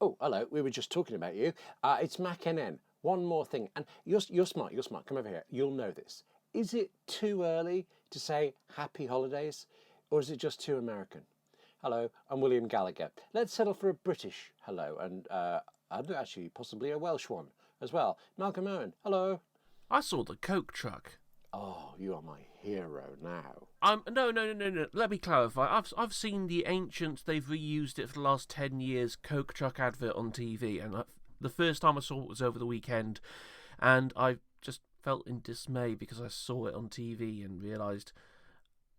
Oh, hello. We were just talking about you. It's Mac NN. One more thing, and you're smart. You're smart. Come over here. You'll know this. Is it too early to say happy holidays, or is it just too American? Hello, I'm William Gallagher. Let's settle for a British hello, and I'd actually possibly a Welsh one as well. Malcolm Owen. Hello. I saw the Coke truck. Oh, you are my hero now. No. Let me clarify. I've seen the ancient. They've reused it for the last 10 years. Coke truck advert on TV, and the first time I saw it was over the weekend, and I just felt in dismay because I saw it on TV and realised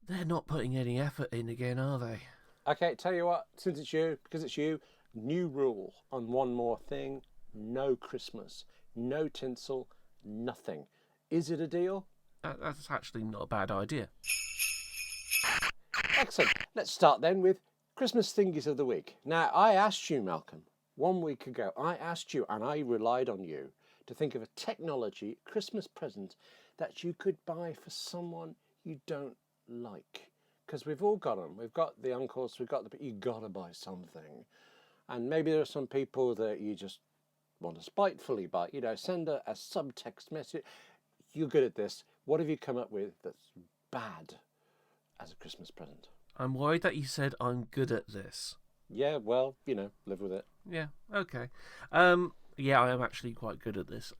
they're not putting any effort in again, are they? Okay, tell you what. Since it's you, because it's you, new rule on one more thing: no Christmas, no tinsel, nothing. Is it a deal? That's actually not a bad idea. Excellent. Let's start then with Christmas thingies of the week. Now, I asked you, Malcolm, 1 week ago, I asked you, and I relied on you, to think of a technology Christmas present that you could buy for someone you don't like. Because we've all got them. We've got the uncles, but you got to buy something. And maybe there are some people that you just want to spitefully buy. Send a subtext message. You're good at this. What have you come up with that's bad as a Christmas present? I'm worried that you said I'm good at this. Yeah, well, live with it. Yeah, okay. Yeah, I am actually quite good at this.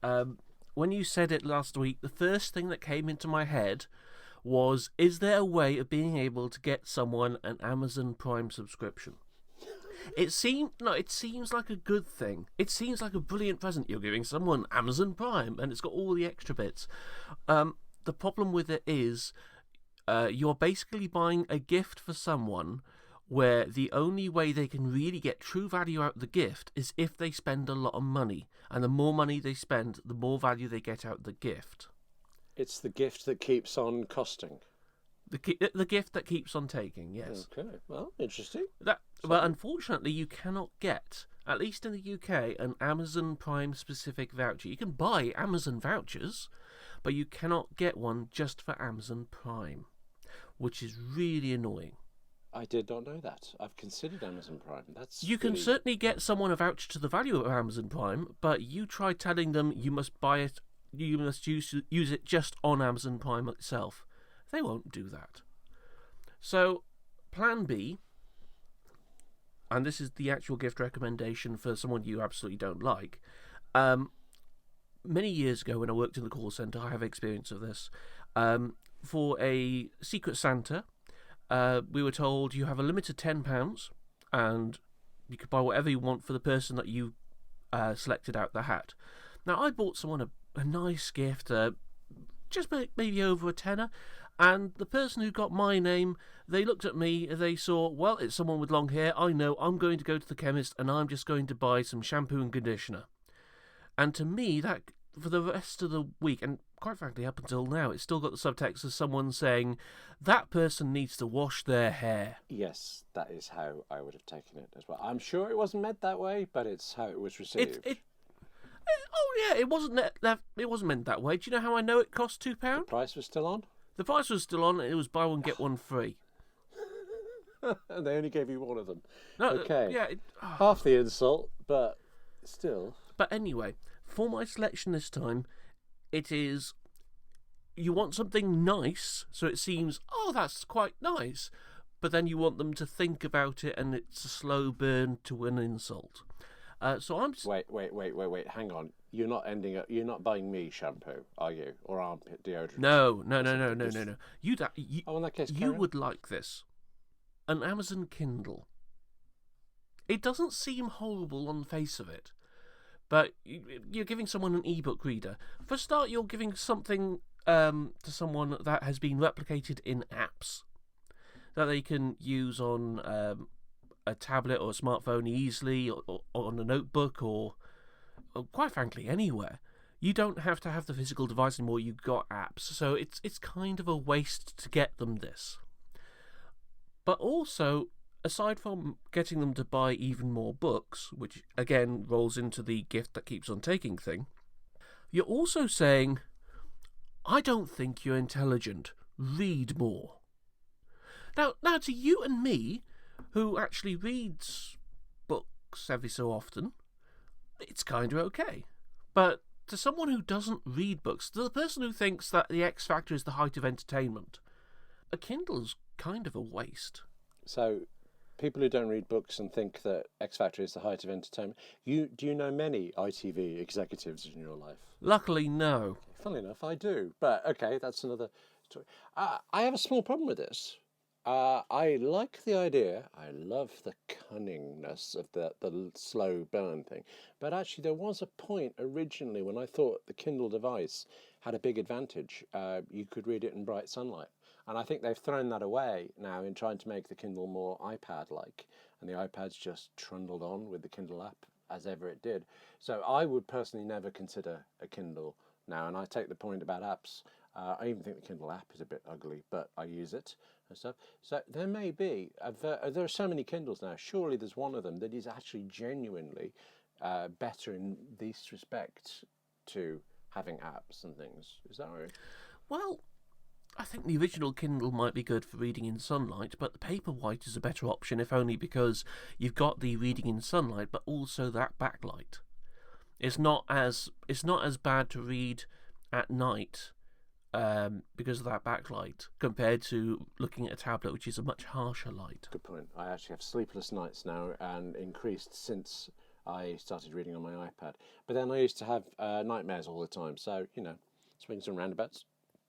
When you said it last week, the first thing that came into my head was, is there a way of being able to get someone an Amazon Prime subscription? It seems like a good thing. It seems like a brilliant present. You're giving someone Amazon Prime, and it's got all the extra bits. The problem with it is you're basically buying a gift for someone where the only way they can really get true value out of the gift is if they spend a lot of money. And the more money they spend, the more value they get out of the gift. It's the gift that keeps on costing. The gift that keeps on taking, yes. Okay, well, interesting. Well, unfortunately, you cannot get, at least in the UK, an Amazon Prime specific voucher. You can buy Amazon vouchers, but you cannot get one just for Amazon Prime, which is really annoying. I did not know that. I've considered Amazon Prime. You can certainly get someone a voucher to the value of Amazon Prime, but you try telling them you must buy it, you must use it just on Amazon Prime itself. They won't do that. So, plan B, and this is the actual gift recommendation for someone you absolutely don't like. Many years ago when I worked in the call centre, I have experience of this. For a Secret Santa, we were told you have a limit of £10 and you could buy whatever you want for the person that you selected out the hat. Now, I bought someone a nice gift, just maybe over a tenner, and the person who got my name, they looked at me, they saw, well, it's someone with long hair, I know, I'm going to go to the chemist and I'm just going to buy some shampoo and conditioner. And to me, that, for the rest of the week, and quite frankly, up until now, it's still got the subtext of someone saying, that person needs to wash their hair. Yes, that is how I would have taken it as well. I'm sure it wasn't meant that way, but it's how it was received. It wasn't meant that way. Do you know how I know it cost £2? The price was still on? The price was still on, and it was buy one, get one free. And they only gave you one of them. No, okay. Yeah. Half the insult, but still. But anyway, for my selection this time, it is, you want something nice, so it seems, oh, that's quite nice, but then you want them to think about it, and it's a slow burn to an insult. So I'm. Wait. Hang on. You're not buying me shampoo, are you? Or armpit deodorant? No. In that case, you would like this. An Amazon Kindle. It doesn't seem horrible on the face of it, but you're giving someone an ebook reader. For a start, you're giving something to someone that has been replicated in apps that they can use on a tablet or a smartphone easily, or on a notebook, or quite frankly anywhere. You don't have to have the physical device anymore. You've got apps, so it's kind of a waste to get them this. But also, aside from getting them to buy even more books, which again rolls into the gift that keeps on taking thing, you're also saying, I don't think you're intelligent. Read more. Now to you and me, who actually reads books every so often, it's kind of okay. But to someone who doesn't read books, to the person who thinks that the X Factor is the height of entertainment, a Kindle is kind of a waste. So, people who don't read books and think that X Factor is the height of entertainment, do you know many ITV executives in your life? Luckily, no. Funnily enough, I do. But, okay, that's another story. I have a small problem with this. I like the idea. I love the cunningness of the slow burn thing. But actually, there was a point originally when I thought the Kindle device had a big advantage. You could read it in bright sunlight. And I think they've thrown that away now in trying to make the Kindle more iPad-like. And the iPad's just trundled on with the Kindle app as ever it did. So I would personally never consider a Kindle now. And I take the point about apps. I even think the Kindle app is a bit ugly, but I use it and stuff. So there may be, there are so many Kindles now. Surely there's one of them that is actually genuinely better in this respect to having apps and things. Is that right? Well, I think the original Kindle might be good for reading in sunlight, but the Paperwhite is a better option, if only because you've got the reading in sunlight, but also that backlight. It's not as bad to read at night because of that backlight compared to looking at a tablet, which is a much harsher light. Good point. I actually have sleepless nights now, and increased since I started reading on my iPad. But then I used to have nightmares all the time, so, swings and roundabouts.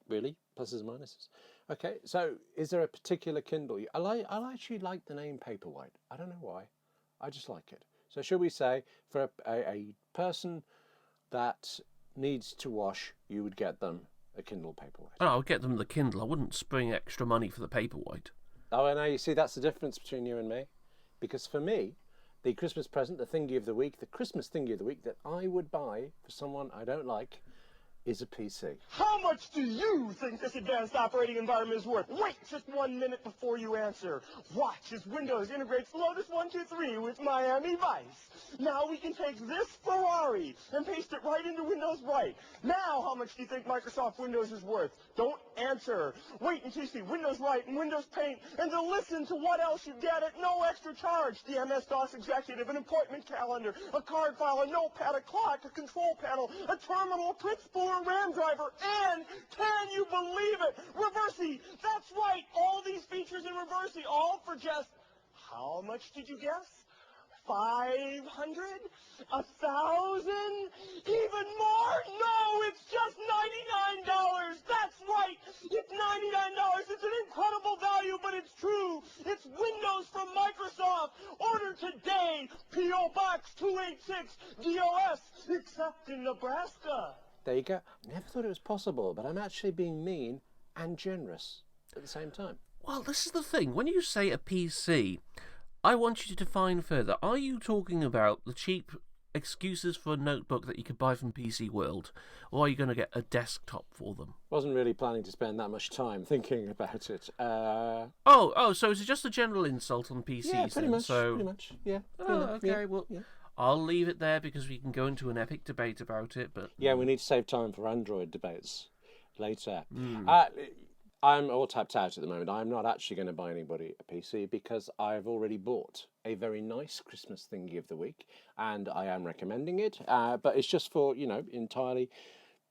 Really? Pluses and minuses. Okay, so is there a particular Kindle? I actually like the name Paperwhite. I don't know why. I just like it. So should we say for a person that needs to wash, you would get them a Kindle Paperwhite? Oh, I'll get them the Kindle. I wouldn't spring extra money for the Paperwhite. Oh, I know. You see, that's the difference between you and me. Because for me, the Christmas present, the thingy of the week, the Christmas thingy of the week that I would buy for someone I don't like is a PC. How much do you think this advanced operating environment is worth? Wait just 1 minute before you answer. Watch as Windows integrates Lotus 123 with Miami Vice. Now we can take this Ferrari and paste it right into Windows Right. Now how much do you think Microsoft Windows is worth? Don't answer. Wait until you see Windows Right and Windows Paint and to listen to what else you get at no extra charge. The MS-DOS Executive, an appointment calendar, a card file, a notepad, a clock, a control panel, a terminal, a print spooler, a RAM driver, and can you believe it? Reversi. That's right. All these features in Reversi, all for just, how much did you guess? 500? 1,000? Even more? No, it's just $99. That's right. It's $99. It's an incredible value, but it's true. It's Windows from Microsoft. Order today. P.O. Box 286 DOS, except in Nebraska. There you go. Never thought it was possible, but I'm actually being mean and generous at the same time. Well, this is the thing. When you say a PC, I want you to define further. Are you talking about the cheap excuses for a notebook that you could buy from PC World, or are you going to get a desktop for them? Wasn't really planning to spend that much time thinking about it. So is it just a general insult on PCs? Yeah, pretty much. So... Pretty much. Yeah. Okay. Yeah, well, yeah. I'll leave it there because we can go into an epic debate about it. But yeah, we need to save time for Android debates later. Mm. I'm all tapped out at the moment. I'm not actually going to buy anybody a PC because I've already bought a very nice Christmas thingy of the week, and I am recommending it. But it's just for, entirely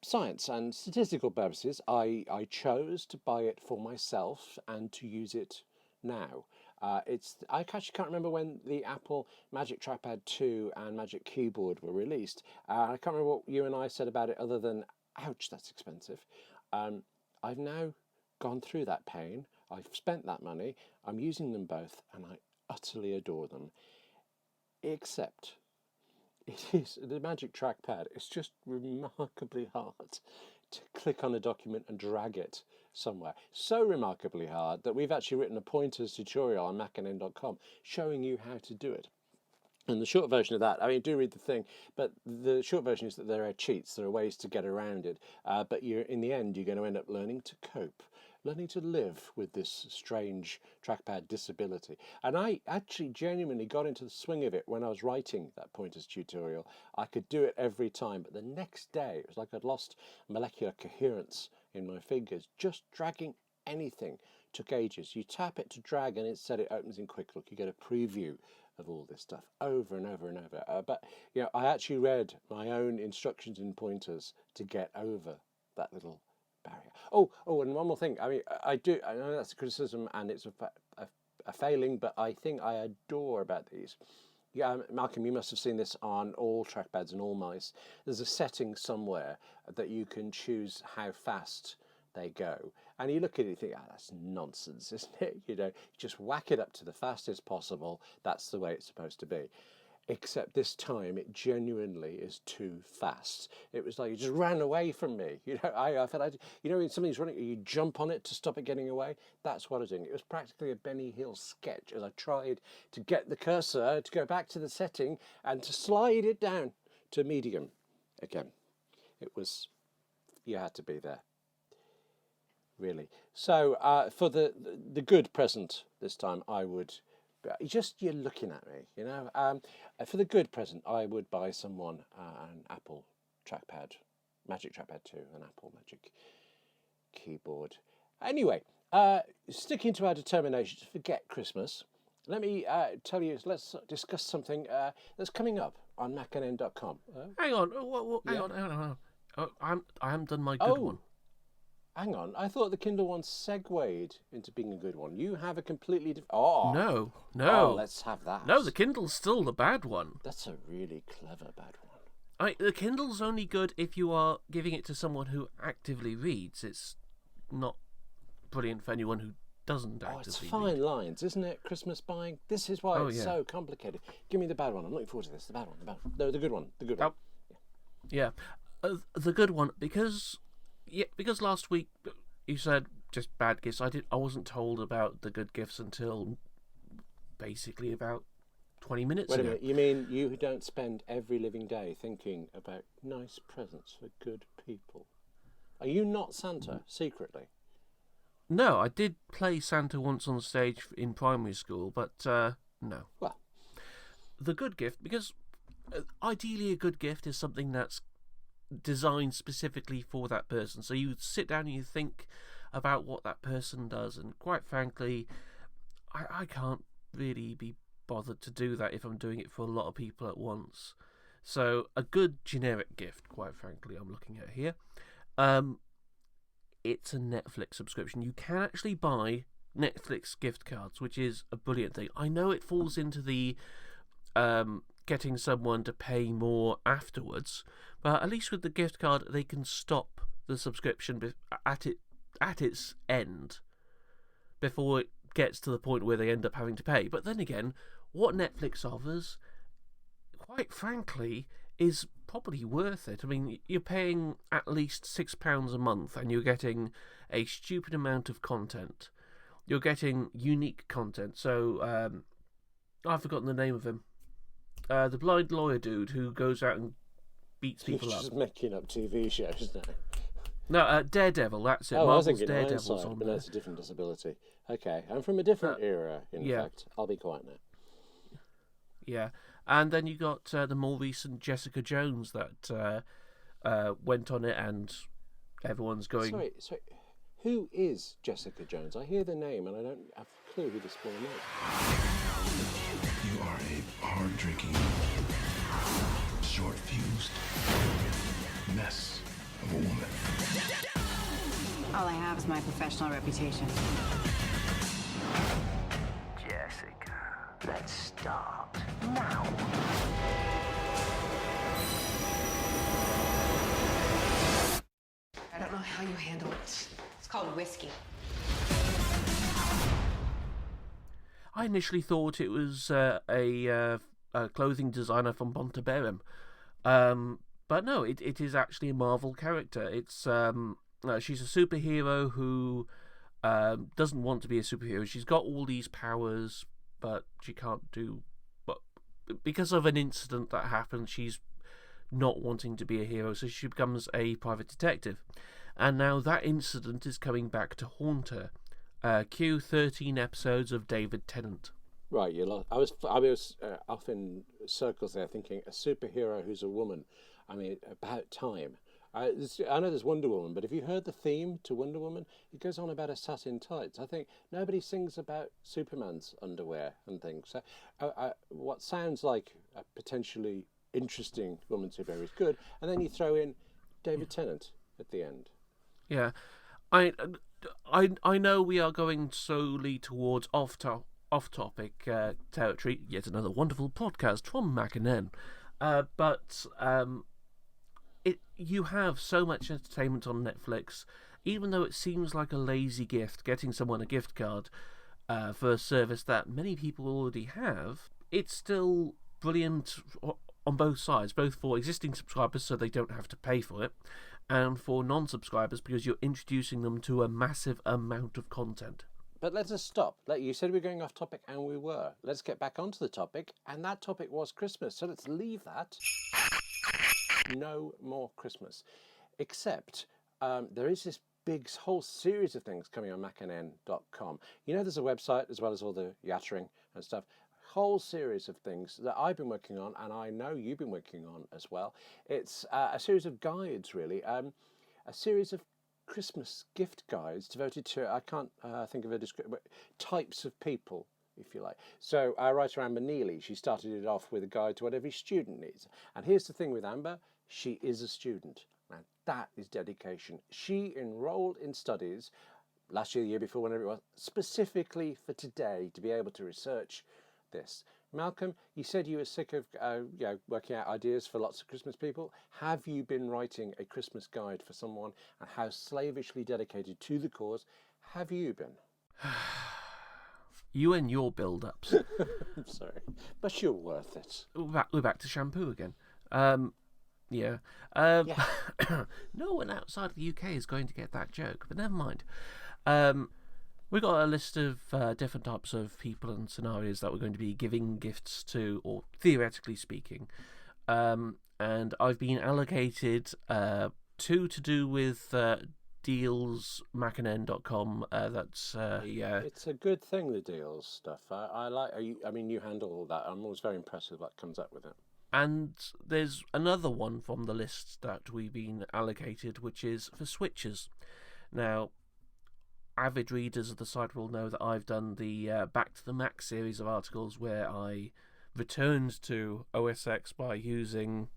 science and statistical purposes. I chose to buy it for myself and to use it now. I actually can't remember when the Apple Magic Trackpad 2 and Magic Keyboard were released. I can't remember what you and I said about it other than, ouch, that's expensive. I've now gone through that pain. I've spent that money. I'm using them both, and I utterly adore them. Except, the Magic Trackpad is just remarkably hard to click on a document and drag it somewhere. So remarkably hard that we've actually written a pointers tutorial on macandn.com showing you how to do it. And the short version of that, do read the thing, but the short version is that there are cheats, there are ways to get around it, but in the end you're going to end up learning to cope, learning to live with this strange trackpad disability. And I actually genuinely got into the swing of it when I was writing that pointers tutorial. I could do it every time, but the next day it was like I'd lost molecular coherence in my fingers, just dragging anything took ages. You tap it to drag and it said it opens in Quick Look. You get a preview of all this stuff over and over and over. But I actually read my own instructions and pointers to get over that little barrier. Oh, and one more thing. I mean, I know that's a criticism and it's a failing, but I think I adore about these. Yeah, Malcolm, you must have seen this on all trackpads and all mice. There's a setting somewhere that you can choose how fast they go. And you look at it and you think, that's nonsense, isn't it? You just whack it up to the fastest possible. That's the way it's supposed to be. Except this time, it genuinely is too fast. It was like you just ran away from me. I felt when somebody's running, you jump on it to stop it getting away. That's what I was doing. It was practically a Benny Hill sketch as I tried to get the cursor to go back to the setting and to slide it down to medium again. It was, you had to be there, really. So for the good present this time, I would. You're looking at me, For the good present, I would buy someone an Apple trackpad, Magic Trackpad 2, an Apple Magic keyboard. Anyway, sticking to our determination to forget Christmas, let me tell you, let's discuss something that's coming up on macnn.com. Hang on, hang on. I haven't done my good one. Hang on, I thought the Kindle one segued into being a good one. You have a completely different... No. Oh, let's have that. No, the Kindle's still the bad one. That's a really clever bad one. The Kindle's only good if you are giving it to someone who actively reads. It's not brilliant for anyone who doesn't actively read. It's fine lines, isn't it? Christmas buying. This is why it's so complicated. Give me the bad one. I'm looking forward to this. The bad one. No, the good one. The good one. Yeah. The good one, because last week you said just bad gifts. I wasn't told about the good gifts until basically about 20 minutes ago. Wait a minute, you mean you don't spend every living day thinking about nice presents for good people? Are you not Santa, secretly? No, I did play Santa once on stage in primary school, but no. Well, the good gift, because ideally a good gift is something that's designed specifically for that person. So you sit down and you think about what that person does, and quite frankly, I can't really be bothered to do that if I'm doing it for a lot of people at once. So a good generic gift, quite frankly, I'm looking at here. It's a Netflix subscription. You can actually buy Netflix gift cards, which is a brilliant thing. I know it falls into the getting someone to pay more afterwards, but at least with the gift card, they can stop the subscription at its end before it gets to the point where they end up having to pay. But then again, what Netflix offers, quite frankly, is probably worth it. I mean, you're paying at least £6 a month and you're getting a stupid amount of content. You're getting unique content. So, I've forgotten the name of him. The blind lawyer dude who goes out and beats people up. You're just making up TV shows now. No, Daredevil, that's it. Oh, Marvel's I was thinking Daredevil's Ironside, on but there. that's a different disability. Okay, I'm from a different era, in fact. I'll be quiet now. Yeah, and then you got the more recent Jessica Jones that went on it, and everyone's going... Sorry, who is Jessica Jones? I hear the name, and I don't have a clue who this woman is. You are a hard-drinking, short-fused mess of a woman. All I have is my professional reputation. Jessica, let's start now. I don't know how you handle it. It's called whiskey. I initially thought it was a clothing designer from Bontaberum, but no, it is actually a Marvel character. It's she's a superhero who doesn't want to be a superhero. She's got all these powers, but she can't do. But because of an incident that happened, she's not wanting to be a hero, so she becomes a private detective. And now that incident is coming back to haunt her. Cue 13 episodes of David Tennant. Right, I was off in circles there thinking a superhero who's a woman. I mean, about time. I know there's Wonder Woman, but have you heard the theme to Wonder Woman? It goes on about her satin tights. I think nobody sings about Superman's underwear and things. So, what sounds like a potentially interesting woman superhero is good, and then you throw in David Tennant at the end. Yeah, I know we are going slowly towards off-topic territory. Yet another wonderful podcast from Mac and N. But you have so much entertainment on Netflix, even though it seems like a lazy gift, getting someone a gift card for a service that many people already have. It's still brilliant on both sides, both for existing subscribers so they don't have to pay for it, and for non-subscribers because you're introducing them to a massive amount of content. But let us stop. You said we were going off topic, and we were. Let's get back onto the topic, and that topic was Christmas. So let's leave that. No more Christmas. Except there is this big whole series of things coming on macandn.com. You know, there's a website as well as all the yattering and stuff. Whole series of things that I've been working on, and I know you've been working on as well. It's a series of guides, really. A series of Christmas gift guides devoted to, I can't think of a description, types of people, if you like. So our writer Amber Neely, she started it off with a guide to what every student needs. And here's the thing with Amber, she is a student. Now that is dedication. She enrolled in studies last year, the year before, whenever it was, specifically for today to be able to research this. Malcolm, you said you were sick of working out ideas for lots of Christmas people. Have you been writing a Christmas guide for someone, and how slavishly dedicated to the cause have you been? You and your build-ups. I'm sorry, but you're worth it. We're back to shampoo again. Yeah. No one outside of the UK is going to get that joke, but never mind. We've got a list of different types of people and scenarios that we're going to be giving gifts to, or theoretically speaking. And I've been allocated two to do with deals, macandn.com. It's a good thing, the deals stuff. I like. I mean, you handle all that. I'm always very impressed with what comes up with it. And there's another one from the list that we've been allocated, which is for switchers. Now, avid readers of the site will know that I've done the Back to the Mac series of articles where I returned to OS X by using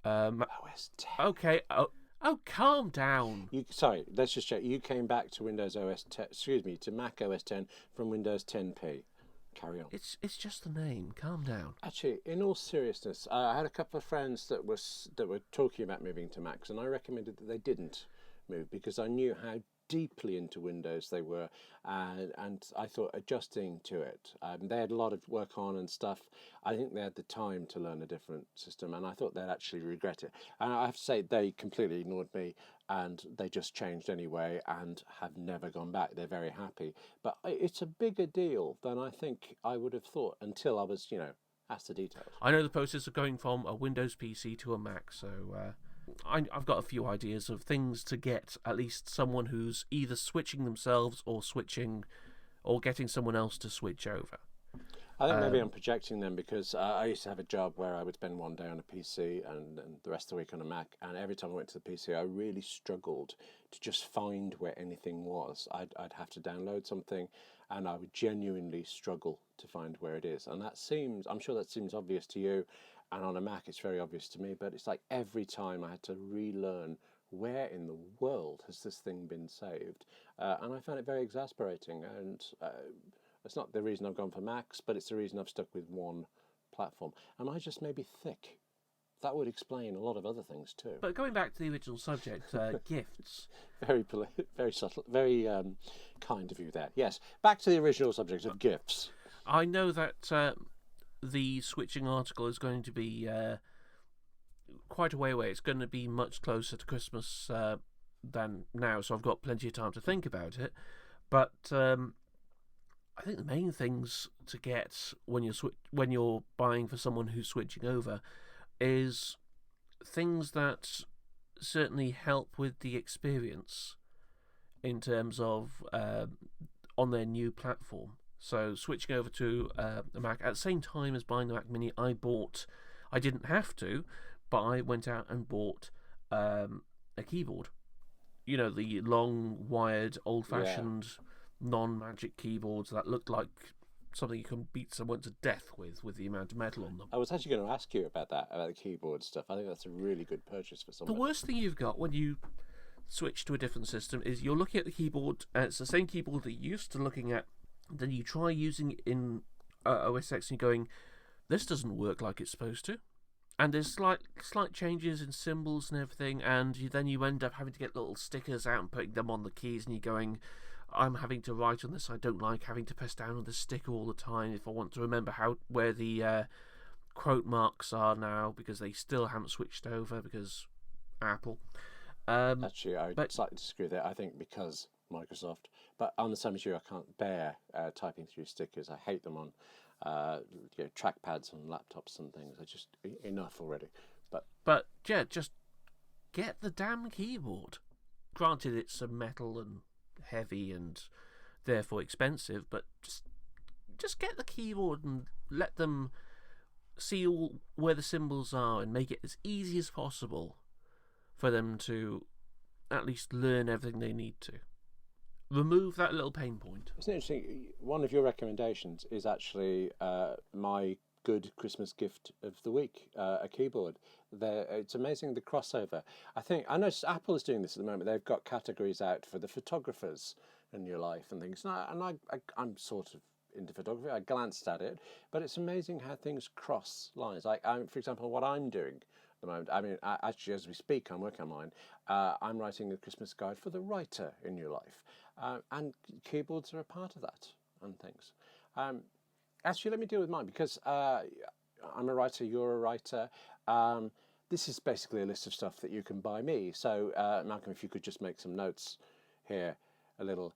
OS 10. Okay, oh, calm down. Sorry, let's just check. You came back to Windows OS 10, to Mac OS 10 from Windows 10p. Carry on. It's just the name. Calm down. Actually, in all seriousness, I had a couple of friends that were talking about moving to Macs, and I recommended that they didn't move because I knew how deeply into Windows they were, and I thought adjusting to it. They had a lot of work on and stuff. I think they had the time to learn a different system, and I thought they'd actually regret it. And I have to say, they completely ignored me, and they just changed anyway and have never gone back. They're very happy. But it's a bigger deal than I think I would have thought until I was, asked the details. I know the process of going from a Windows PC to a Mac, so I've got a few ideas of things to get at least someone who's either switching themselves or getting someone else to switch over. I think maybe I'm projecting them because I used to have a job where I would spend one day on a PC and the rest of the week on a Mac, and every time I went to the PC I really struggled to just find where anything was. I'd have to download something and I would genuinely struggle to find where it is, and I'm sure that seems obvious to you, and on a Mac it's very obvious to me, but it's like every time I had to relearn where in the world has this thing been saved, and I found it very exasperating, and it's not the reason I've gone for Macs, but it's the reason I've stuck with one platform. Am I just maybe thick? That would explain a lot of other things too. But going back to the original subject, gifts. Very subtle, very kind of you there. Yes, back to the original subject of gifts. I know that the switching article is going to be quite a way away. It's going to be much closer to Christmas than now, so I've got plenty of time to think about it. But I think the main things to get when you're buying for someone who's switching over is things that certainly help with the experience in terms of on their new platform. So switching over to a Mac at the same time as buying the Mac Mini, I didn't have to, but I went out and bought a keyboard. You know, the long, wired, old-fashioned, non-magic keyboards that looked like something you can beat someone to death with the amount of metal on them. I was actually going to ask you about that, about the keyboard stuff. I think that's a really good purchase for somebody. The worst thing you've got when you switch to a different system is you're looking at the keyboard, and it's the same keyboard that you're used to looking at, then you try using it in OS X and you're going, this doesn't work like it's supposed to. And there's slight changes in symbols and everything, and then you end up having to get little stickers out and putting them on the keys, and you're going, I'm having to write on this. I don't like having to press down on the sticker all the time if I want to remember where the quote marks are now, because they still haven't switched over, because Apple. Actually, I slightly disagree with that. I think because Microsoft, but I'm the same as you. I can't bear typing through stickers. I hate them on trackpads on laptops and things. They're just enough already. But yeah, just get the damn keyboard. Granted, it's a metal and heavy and therefore expensive, but just get the keyboard and let them see where the symbols are and make it as easy as possible for them to at least learn everything they need to. Remove that little pain point. Isn't it interesting? One of your recommendations is actually my good Christmas gift of the week, a keyboard. It's amazing the crossover. I know Apple is doing this at the moment. They've got categories out for the photographers in your life and things. I'm sort of into photography. I glanced at it, but it's amazing how things cross lines. Like, for example, what I'm doing at the moment. I mean, actually, as we speak, I'm working on mine. I'm writing a Christmas guide for the writer in your life. And keyboards are a part of that and things. Actually, let me deal with mine because I'm a writer, you're a writer. This is basically a list of stuff that you can buy me. So, Malcolm, if you could just make some notes here a little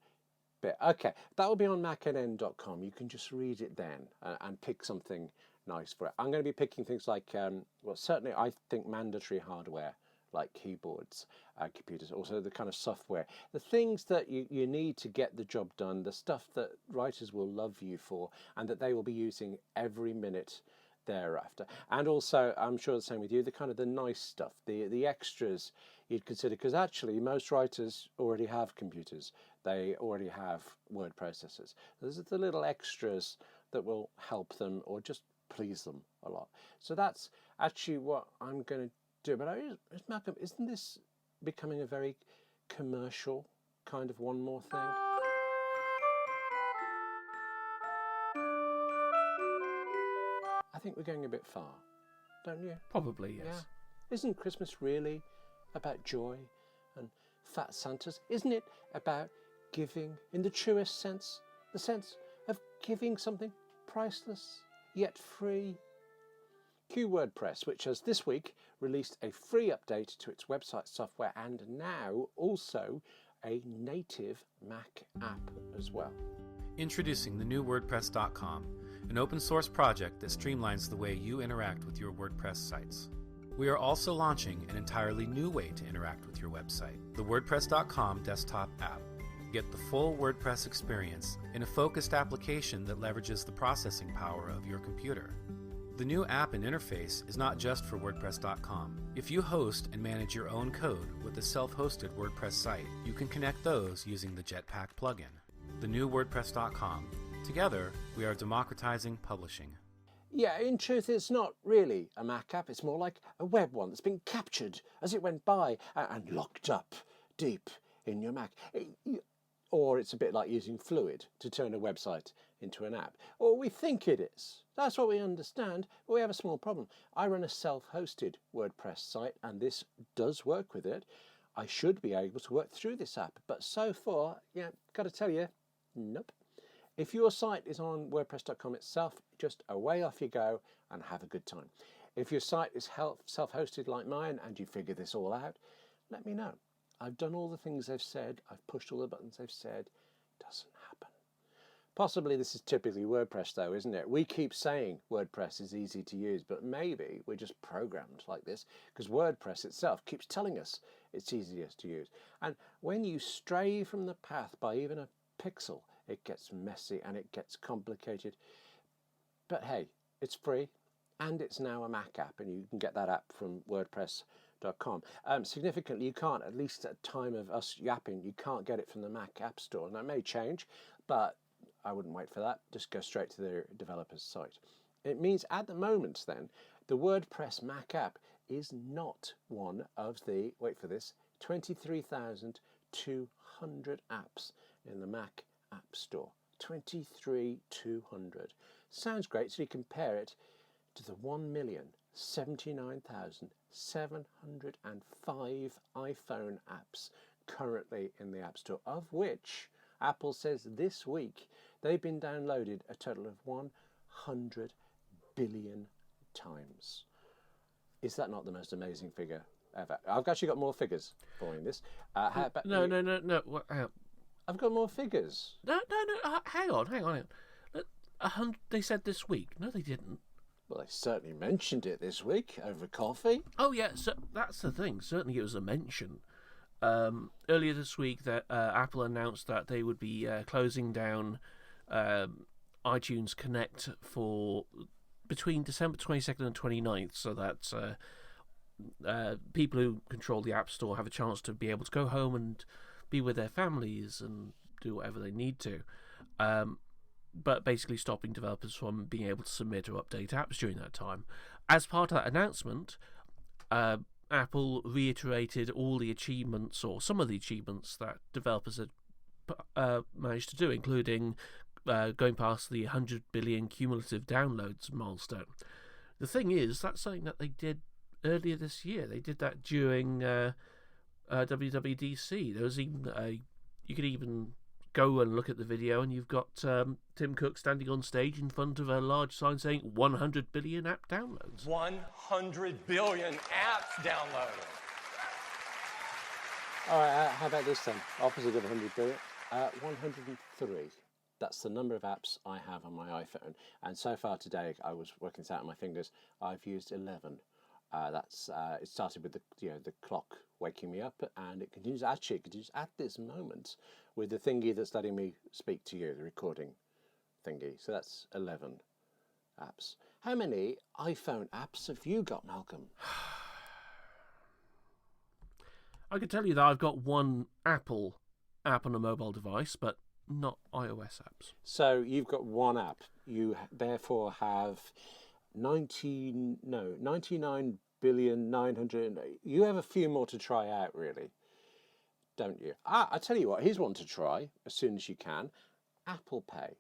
bit. Okay, that will be on macnn.com. You can just read it then and pick something nice for it. I'm going to be picking things like, certainly I think mandatory hardware, like keyboards, computers, also the kind of software, the things that you need to get the job done, the stuff that writers will love you for and that they will be using every minute thereafter. And also, I'm sure the same with you, the nice stuff, the extras you'd consider, because actually most writers already have computers. They already have word processors. Those are the little extras that will help them or just please them a lot. So that's actually what I'm going to do. But Malcolm, isn't this becoming a very commercial kind of one more thing? I think we're going a bit far, don't you? Probably, yes. Yeah. Isn't Christmas really about joy and fat Santas? Isn't it about giving in the truest sense, the sense of giving something priceless yet free? Cue WordPress, which has this week released a free update to its website software and now also a native Mac app as well. Introducing the new WordPress.com, an open source project that streamlines the way you interact with your WordPress sites. We are also launching an entirely new way to interact with your website, the WordPress.com desktop app. Get the full WordPress experience in a focused application that leverages the processing power of your computer. The new app and interface is not just for WordPress.com. If you host and manage your own code with a self-hosted WordPress site, you can connect those using the Jetpack plugin. The new WordPress.com. Together, we are democratizing publishing. Yeah, in truth, it's not really a Mac app. It's more like a web one that's been captured as it went by and locked up deep in your Mac. Or it's a bit like using Fluid to turn a website into an app. Or we think it is. That's what we understand, but we have a small problem. I run a self-hosted WordPress site, and this does work with it. I should be able to work through this app, but so far, got to tell you, nope. If your site is on WordPress.com itself, just away off you go and have a good time. If your site is self-hosted like mine and you figure this all out, let me know. I've done all the things they've said. I've pushed all the buttons they've said. It doesn't happen. Possibly this is typically WordPress though, isn't it? We keep saying WordPress is easy to use, but maybe we're just programmed like this because WordPress itself keeps telling us it's easiest to use. And when you stray from the path by even a pixel, it gets messy and it gets complicated. But hey, it's free and it's now a Mac app, and you can get that app from WordPress Significantly, you can't, at least at the time of us yapping, you can't get it from the Mac App Store. And that may change, but I wouldn't wait for that. Just go straight to the developer's site. It means at the moment then, the WordPress Mac app is not one of the, wait for this, 23,200 apps in the Mac App Store. 23,200. Sounds great, so you compare it to the 1,079,705 iPhone apps currently in the App Store, of which Apple says this week they've been downloaded a total of 100 billion times. Is that not the most amazing figure ever? I've actually got more figures following this. No. I've got more figures. No. Hang on. Look, 100. They said this week. No, they didn't. Well, they certainly mentioned it this week over coffee. Oh yeah, so that's the thing. Certainly, it was a mention. Earlier this week, that Apple announced that they would be closing down iTunes Connect for between December 22nd and 29th, so that people who control the App Store have a chance to be able to go home and be with their families and do whatever they need to. But basically stopping developers from being able to submit or update apps during that time. As part of that announcement, Apple reiterated all the achievements, or some of the achievements, that developers had managed to do, including going past the 100 billion cumulative downloads milestone. The thing is, that's something that they did earlier this year. They did that during WWDC. There was even you could even go and look at the video, and you've got Tim Cook standing on stage in front of a large sign saying 100 billion app downloads. 100 billion apps downloaded. All right, how about this then? Opposite of 100 billion, 103. That's the number of apps I have on my iPhone. And so far today, I was working this out on my fingers, I've used 11. It started with the clock waking me up, and it continues at this moment with the thingy that's letting me speak to you, the recording thingy. So that's 11 apps. How many iPhone apps have you got, Malcolm? I can tell you that I've got one Apple app on a mobile device, but not iOS apps. So you've got one app. You therefore have 99 billion 900. You have a few more to try out, really, don't you? I tell you what, here's one to try as soon as you can. Apple Pay,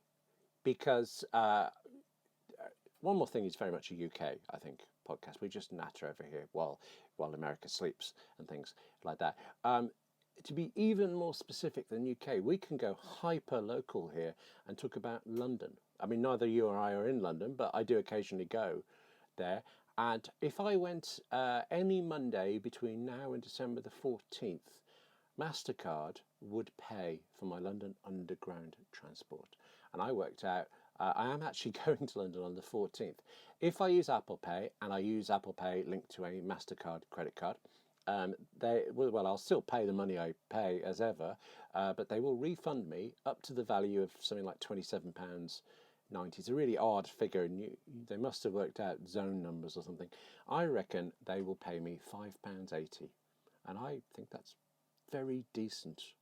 because one more thing is very much a UK, I think, podcast. We just natter over here while America sleeps and things like that. To be even more specific than UK, we can go hyper local here and talk about London. I mean, neither you or I are in London, but I do occasionally go there. And if I went any Monday between now and December the 14th, MasterCard would pay for my London Underground transport. And I worked out, I am actually going to London on the 14th. If I use Apple Pay, and I use Apple Pay linked to a MasterCard credit card, I'll still pay the money I pay as ever, but they will refund me up to the value of something like £27.90. It's a really odd figure, and they must have worked out zone numbers or something. I reckon they will pay me £5.80, and I think that's very decent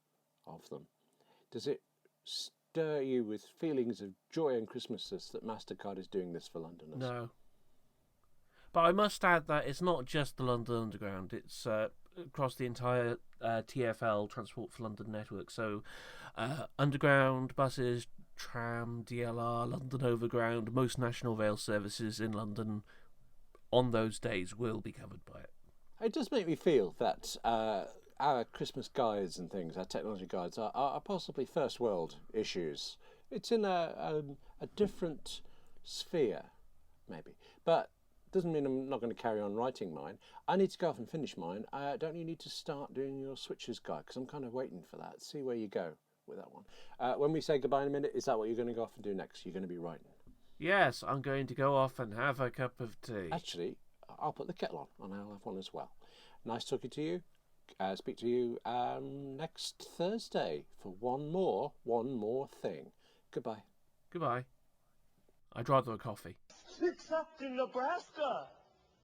of them. Does it stir you with feelings of joy and Christmases that MasterCard is doing this for Londoners? No. But I must add that it's not just the London Underground, it's across the entire TfL, Transport for London network. So Underground, buses, tram, DLR, London Overground, most National Rail services in London on those days will be covered by it. It does make me feel that our Christmas guides and things, our technology guides, are possibly first world issues. It's in a different sphere, maybe. But doesn't mean I'm not going to carry on writing mine. I need to go off and finish mine. Don't you need to start doing your switches guide? Because I'm kind of waiting for that. See where you go with that one. When we say goodbye in a minute, is that what you're going to go off and do next? You're going to be writing? Yes, I'm going to go off and have a cup of tea. Actually, I'll put the kettle on and I'll have one as well. Nice talking to you. Speak to you next Thursday for one more thing. Goodbye. Goodbye. I'd rather a coffee. Except in Nebraska.